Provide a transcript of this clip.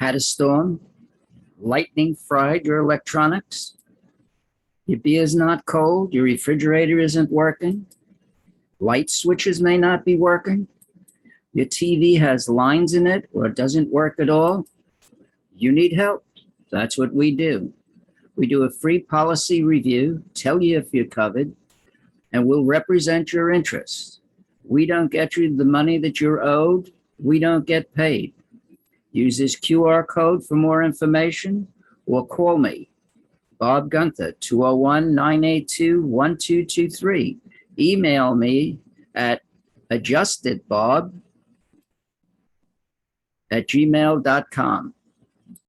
Had a storm, lightning fried your electronics, your beer's not cold, your refrigerator isn't working, light switches may not be working, your TV has lines in it or doesn't work at all. You need help. That's what we do. We do a free policy review, tell you if you're covered, and we'll represent your interests. We don't get you the money that you're owed. We don't get paid. Use this QR code for more information or call me, Bob Gunther, 201-982-1223. Email me at adjustedbob@gmail.com.